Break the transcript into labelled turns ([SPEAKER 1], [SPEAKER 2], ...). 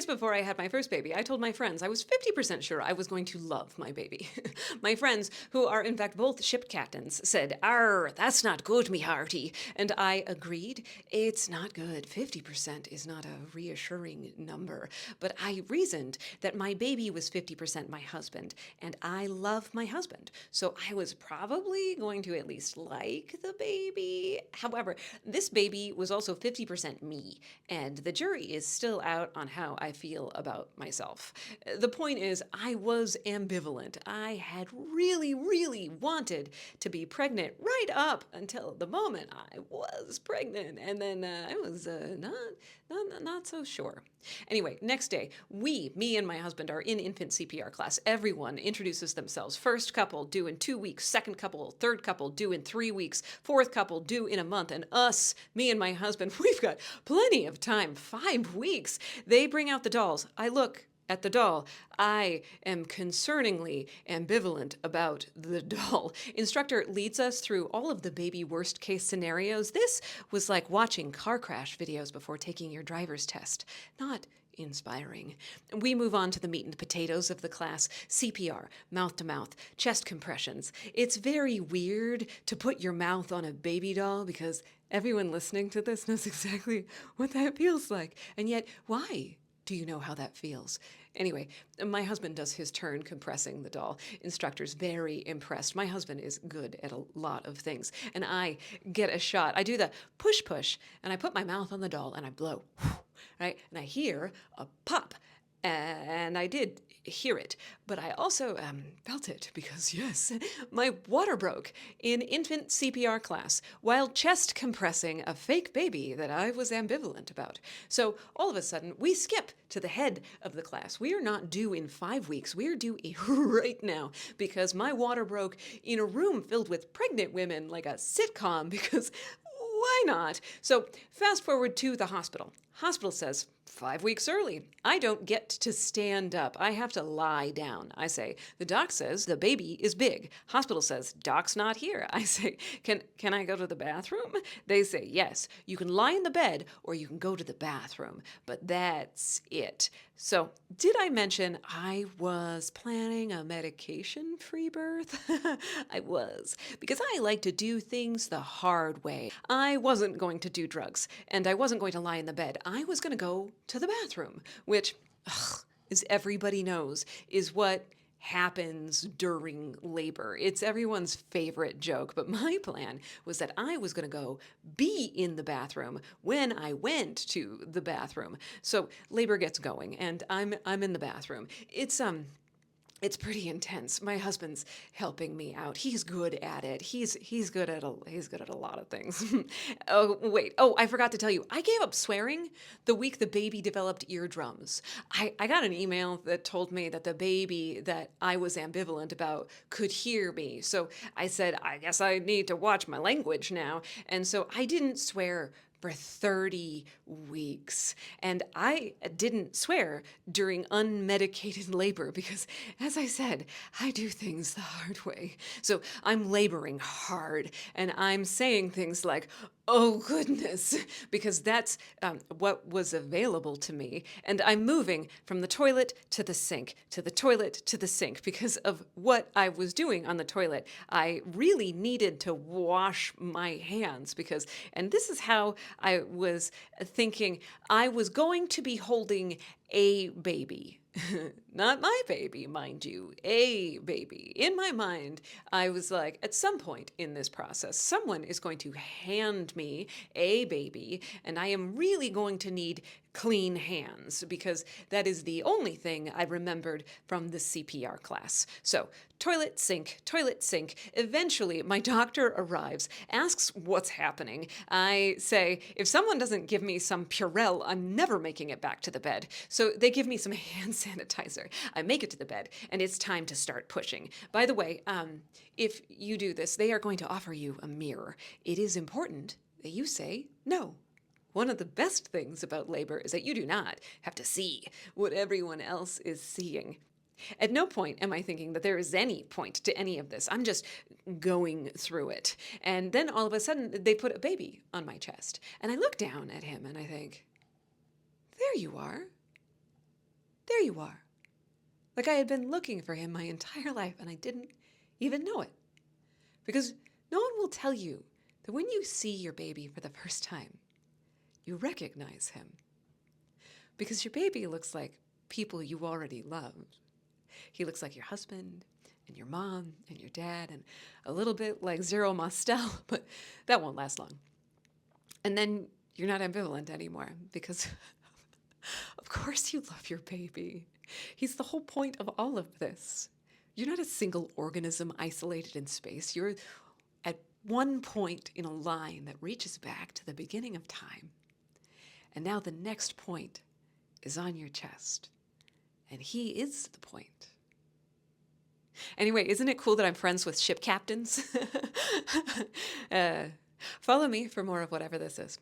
[SPEAKER 1] before I had my first baby, I told my friends I was 50% sure I was going to love my baby. My friends, who are in fact both ship captains, said, "Arr, that's not good, me hearty." And I agreed, it's not good. 50% is not a reassuring number. But I reasoned that my baby was 50% my husband, and I love my husband. So I was probably going to at least like the baby. However, this baby was also 50% me, and the jury is still out on how I feel about myself. The point is, I was ambivalent. I had really, really wanted to be pregnant right up until the moment I was pregnant, and then I was not so sure. Anyway, next day, me and my husband, are in infant CPR class. Everyone introduces themselves. First couple due in 2 weeks, second couple, third couple due in 3 weeks, fourth couple due in a month, and us, me and my husband, we've got plenty of time, 5 weeks. They bring out the dolls. I look at the doll. I am concerningly ambivalent about the doll. Instructor leads us through all of the baby worst case scenarios. This was like watching car crash videos before taking your driver's test. Not inspiring. We move on to the meat and potatoes of the class: CPR, mouth to mouth, chest compressions. It's very weird to put your mouth on a baby doll because everyone listening to this knows exactly what that feels like. And yet, why? Do you know how that feels? Anyway, my husband does his turn compressing the doll. Instructor's very impressed. My husband is good at a lot of things. And I get a shot. I do the push push, and I put my mouth on the doll and I blow. Right? And I hear a pop. And I did hear it, but I also felt it because, yes, my water broke in infant CPR class while chest compressing a fake baby that I was ambivalent about. So all of a sudden, we skip to the head of the class. We are not due in 5 weeks. We are due right now because my water broke in a room filled with pregnant women like a sitcom because why not? So fast forward to the hospital. Hospital says, 5 weeks early. I don't get to stand up. I have to lie down. I say, the doc says the baby is big. Hospital says, doc's not here. I say, can I go to the bathroom? They say, yes, you can lie in the bed or you can go to the bathroom, but that's it. So did I mention I was planning a medication-free birth? I was, because I like to do things the hard way. I wasn't going to do drugs, and I wasn't going to lie in the bed. I was going to go to the bathroom, which, as everybody knows, is what happens during labor. It's everyone's favorite joke, but my plan was that I was going to go be in the bathroom when I went to the bathroom. So labor gets going, and I'm in the bathroom. It's pretty intense. My husband's helping me out. He's good at it. He's good at a lot of things. Oh wait. Oh, I forgot to tell you. I gave up swearing the week the baby developed eardrums. I got an email that told me that the baby that I was ambivalent about could hear me. So I said, I guess I need to watch my language now. And so I didn't swear for 30 weeks. And I didn't swear during unmedicated labor because, as I said, I do things the hard way. So I'm laboring hard and I'm saying things like, oh goodness, because that's what was available to me. And I'm moving from the toilet to the sink, to the toilet to the sink because of what I was doing on the toilet. I really needed to wash my hands because, and this is how I was thinking, I was going to be holding a baby. Not my baby, mind you, a baby. In my mind, I was like, at some point in this process, someone is going to hand me a baby, and I am really going to need clean hands because that is the only thing I remembered from the CPR class. So, toilet, sink, toilet, sink. Eventually, my doctor arrives, asks what's happening. I say, if someone doesn't give me some Purell, I'm never making it back to the bed. So they give me some hand sanitizer. I make it to the bed, and it's time to start pushing. By the way, if you do this, they are going to offer you a mirror. It is important that you say no. One of the best things about labor is that you do not have to see what everyone else is seeing. At no point am I thinking that there is any point to any of this. I'm just going through it. And then all of a sudden, they put a baby on my chest. And I look down at him and I think, there you are. there you are. Like I had been looking for him my entire life and I didn't even know it. Because no one will tell you that when you see your baby for the first time, you recognize him. Because your baby looks like people you already love. He looks like your husband and your mom and your dad and a little bit like Zero Mostel, but that won't last long. And then you're not ambivalent anymore because of course you love your baby. He's the whole point of all of this. You're not a single organism isolated in space. You're at one point in a line that reaches back to the beginning of time. And now the next point is on your chest. And he is the point. Anyway, isn't it cool that I'm friends with ship captains? Follow me for more of whatever this is.